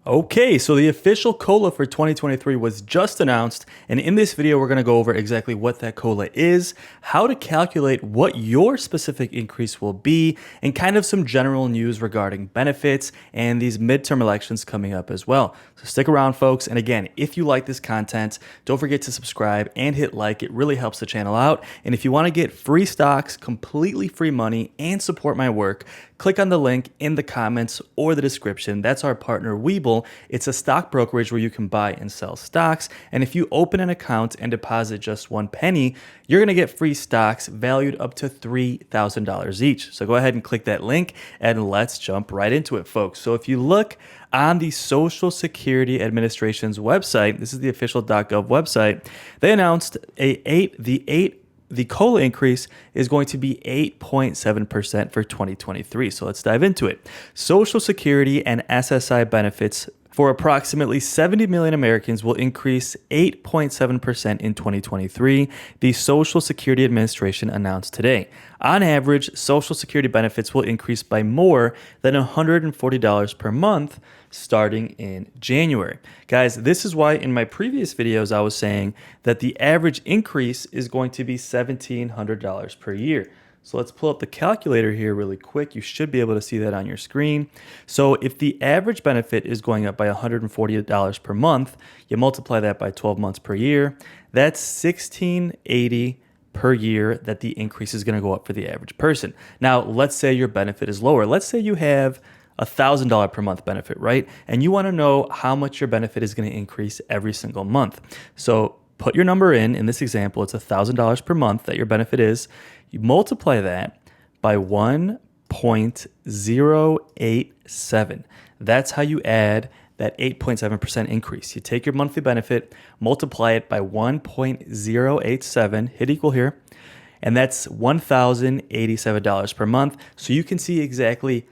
Okay, so the official COLA for 2023 was just announced, and in this video, we're going to go over exactly what that COLA is, how to calculate what your specific increase will be, and kind of some general news regarding benefits and these midterm elections coming up as well. So stick around, folks. And again, if you like this content, don't forget to subscribe and hit like. It really helps the channel out. And if you want to get free stocks, completely free money, and support my work, click on the link in the comments or the description. That's our partner, Webull. It's a stock brokerage where you can buy and sell stocks. And if you open an account and deposit just 1 penny, you're going to get free stocks valued up to $3,000 each. So go ahead and click that link and let's jump right into it, folks. So if you look on the Social Security Administration's website, this is the official.gov website, they announced the COLA increase is going to be 8.7% for 2023. So let's dive into it. Social Security and SSI benefits for approximately 70 million Americans will increase 8.7% in 2023, the Social Security Administration announced today. On average, Social Security benefits will increase by more than $140 per month starting in January. Guys, this is why in my previous videos I was saying that the average increase is going to be $1,700 per year. So let's pull up the calculator here really quick. You should be able to see that on your screen. So if the average benefit is going up by $140 per month, you multiply that by 12 months per year, that's $1,680 per year that the increase is going to go up for the average person. Now, let's say your benefit is lower. Let's say you have $1,000 per month benefit, right? And you want to know how much your benefit is going to increase every single month. So put your number in this example, it's $1,000 per month that your benefit is. You multiply that by 1.087. That's how you add that 8.7% increase. You take your monthly benefit, multiply it by 1.087, hit equal here, and that's $1,087 per month. So you can see exactly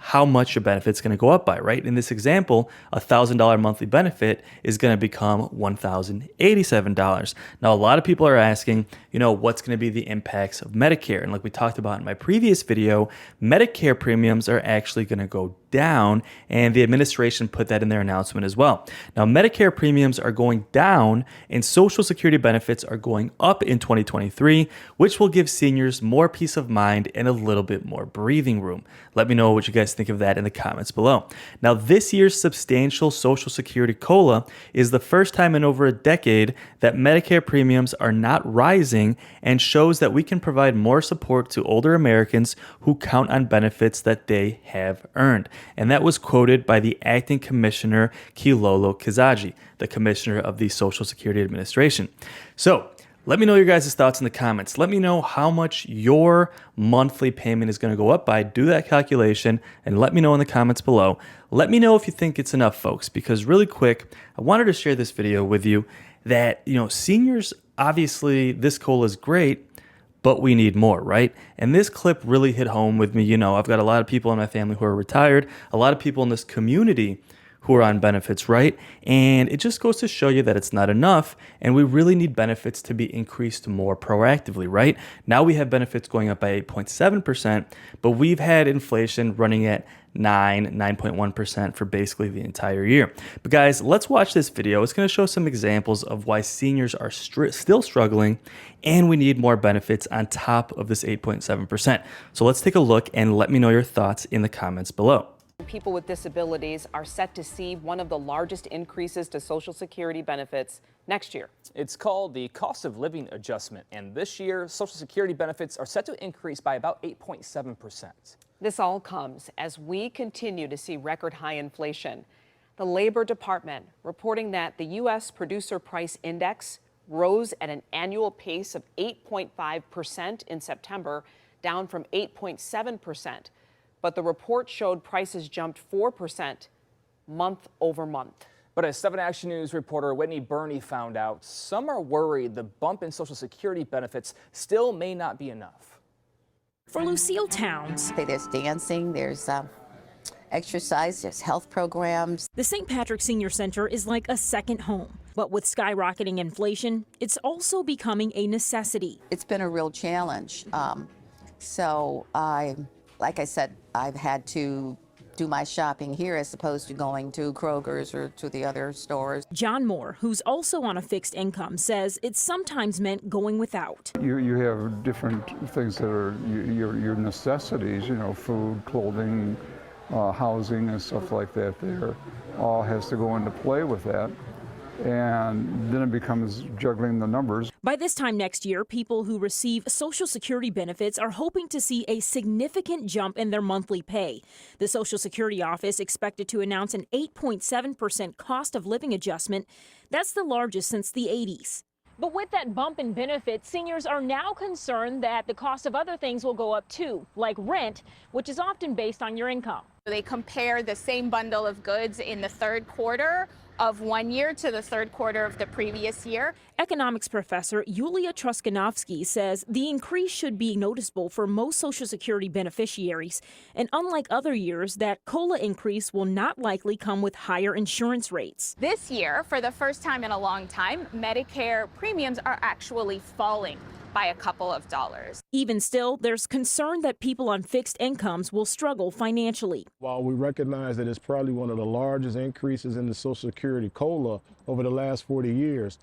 how much your benefit's going to go up by, right? In this example, $1,000 monthly benefit is going to become $1,087. Now, a lot of people are asking, what's going to be the impacts of Medicare? And like we talked about in my previous video, Medicare premiums are actually going to go down, and the administration put that in their announcement as well. Now, Medicare premiums are going down and Social Security benefits are going up in 2023, which will give seniors more peace of mind and a little bit more breathing room. Let me know what you guys think of that in the comments below. Now, this year's substantial Social Security COLA is the first time in over a decade that Medicare premiums are not rising and shows that we can provide more support to older Americans who count on benefits that they have earned. And that was quoted by the acting commissioner, Kilolo Kizaji, the commissioner of the Social Security Administration. So let me know your guys' thoughts in the comments. Let me know how much your monthly payment is going to go up by. Do that calculation and let me know in the comments below. Let me know if you think it's enough, folks, because really quick, I wanted to share this video with you that, seniors, obviously this COLA is great, but we need more, right? And this clip really hit home with me. I've got a lot of people in my family who are retired, a lot of people in this community who are on benefits, right? And it just goes to show you that it's not enough, and we really need benefits to be increased more proactively, right? Now we have benefits going up by 8.7%, but we've had inflation running at 9.1% for basically the entire year. But guys, let's watch this video. It's going to show some examples of why seniors are still struggling and we need more benefits on top of this 8.7%. So let's take a look and let me know your thoughts in the comments below. People with disabilities are set to see one of the largest increases to Social Security benefits next year. It's called the cost of living adjustment, and this year Social Security benefits are set to increase by about 8.7%. This all comes as we continue to see record high inflation. The Labor Department reporting that the U.S. Producer Price Index rose at an annual pace of 8.5% in September, down from 8.7%. But the report showed prices jumped 4% month over month. But as 7 Action News reporter Whitney Burney found out, some are worried the bump in Social Security benefits still may not be enough. For Lucille Towns, There's dancing, there's exercise, there's health programs. the St. Patrick Senior Center is like a second home. But with skyrocketing inflation, it's also becoming a necessity. It's been a real challenge. Like I said, I've had to do my shopping here as opposed to going to Kroger's or to the other stores. John Moore, who's also on a fixed income, says it's sometimes meant going without. You have different things that are your necessities, food, clothing, housing and stuff like that there. All has to go into play with that. And then it becomes juggling the numbers. By this time next year, people who receive Social Security benefits are hoping to see a significant jump in their monthly pay. The Social Security office expected to announce an 8.7% cost of living adjustment. That's the largest since the 80s. But with that bump in benefits, seniors are now concerned that the cost of other things will go up too, like rent, which is often based on your income. They compare the same bundle of goods in the third quarter of one year to the third quarter of the previous year. Economics professor Yulia Truskanovsky says the increase should be noticeable for most Social Security beneficiaries. And unlike other years, that COLA increase will not likely come with higher insurance rates. This year, for the first time in a long time, Medicare premiums are actually falling by a couple of dollars. Even still, there's concern that people on fixed incomes will struggle financially. While we recognize that it's probably one of the largest increases in the Social Security COLA over the last 40 years,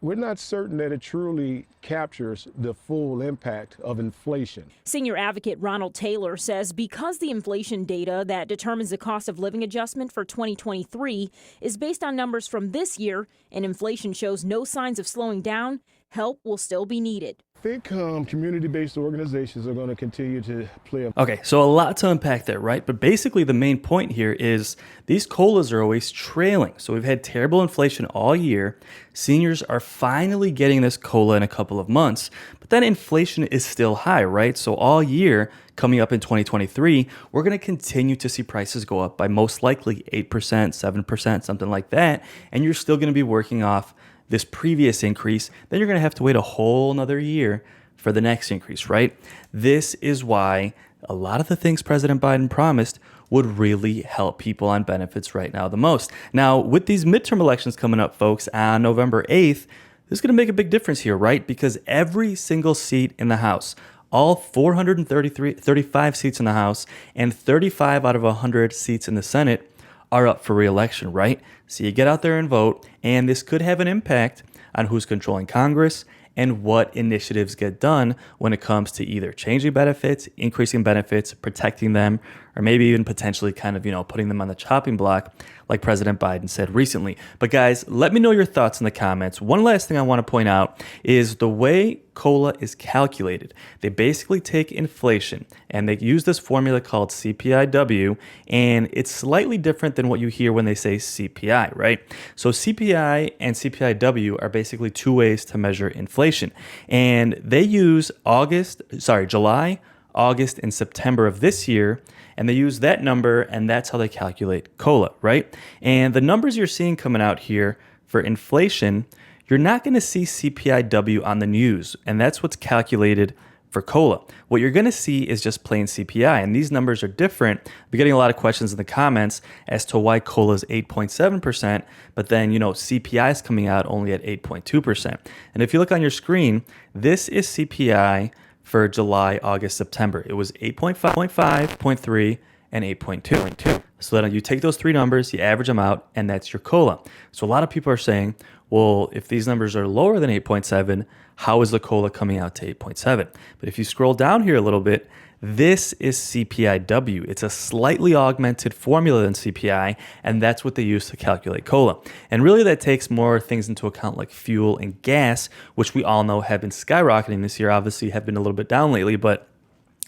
we're not certain that it truly captures the full impact of inflation. Senior advocate Ronald Taylor says because the inflation data that determines the cost of living adjustment for 2023 is based on numbers from this year and inflation shows no signs of slowing down, help will still be needed. I think community-based organizations are going to continue to play a... Okay, so a lot to unpack there, right? But basically the main point here is these COLAs are always trailing. So we've had terrible inflation all year. Seniors are finally getting this COLA in a couple of months, but then inflation is still high, right? So all year coming up in 2023, we're going to continue to see prices go up by most likely 8%, 7%, something like that. And you're still going to be working off this previous increase, then you're going to have to wait a whole nother year for the next increase, right? This is why a lot of the things President Biden promised would really help people on benefits right now the most. Now, with these midterm elections coming up, folks, on November 8th, this is going to make a big difference here, right? Because every single seat in the House, all 435 seats in the House and 35 out of 100 seats in the Senate are up for re-election, right? So you get out there and vote, and this could have an impact on who's controlling Congress and what initiatives get done when it comes to either changing benefits, increasing benefits, protecting them, or maybe even potentially kind of, putting them on the chopping block like President Biden said recently. But guys, let me know your thoughts in the comments. One last thing I want to point out is the way COLA is calculated. They basically take inflation and they use this formula called CPIW, and it's slightly different than what you hear when they say CPI, right? So CPI and CPIW are basically two ways to measure inflation. And they use July, August, and September of this year, and they use that number, and that's how they calculate COLA, right? And the numbers you're seeing coming out here for inflation, you're not going to see CPIW on the news, and that's what's calculated for COLA. What you're going to see is just plain CPI, and these numbers are different. We're getting a lot of questions in the comments as to why COLA is 8.7%, but then, CPI is coming out only at 8.2%. And if you look on your screen, this is CPI for July, August, September. It was 8.5, 0.3, and 8.2. So then you take those three numbers, you average them out, and that's your COLA. So a lot of people are saying, well, if these numbers are lower than 8.7, how is the COLA coming out to 8.7? But if you scroll down here a little bit, this is CPIW. It's a slightly augmented formula than CPI, and that's what they use to calculate COLA. And really that takes more things into account like fuel and gas, which we all know have been skyrocketing this year, obviously have been a little bit down lately, but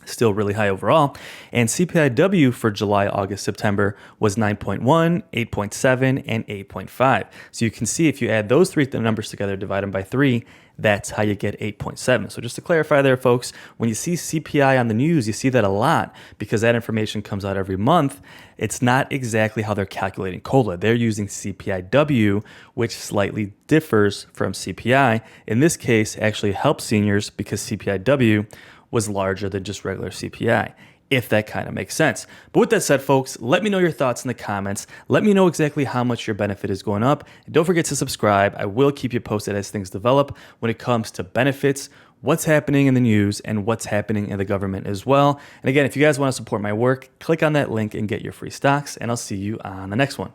still really high overall. And CPIW for July, August, September was 9.1, 8.7, and 8.5. So you can see if you add those three numbers together, divide them by 3, that's how you get 8.7. So just to clarify there, folks, when you see CPI on the news, you see that a lot because that information comes out every month. It's not exactly how they're calculating COLA. They're using CPIW, which slightly differs from CPI. In this case, actually helps seniors because CPIW was larger than just regular CPI, if that kind of makes sense. But with that said, folks, let me know your thoughts in the comments. Let me know exactly how much your benefit is going up. And don't forget to subscribe. I will keep you posted as things develop when it comes to benefits, what's happening in the news and what's happening in the government as well. And again, if you guys want to support my work, click on that link and get your free stocks, and I'll see you on the next one.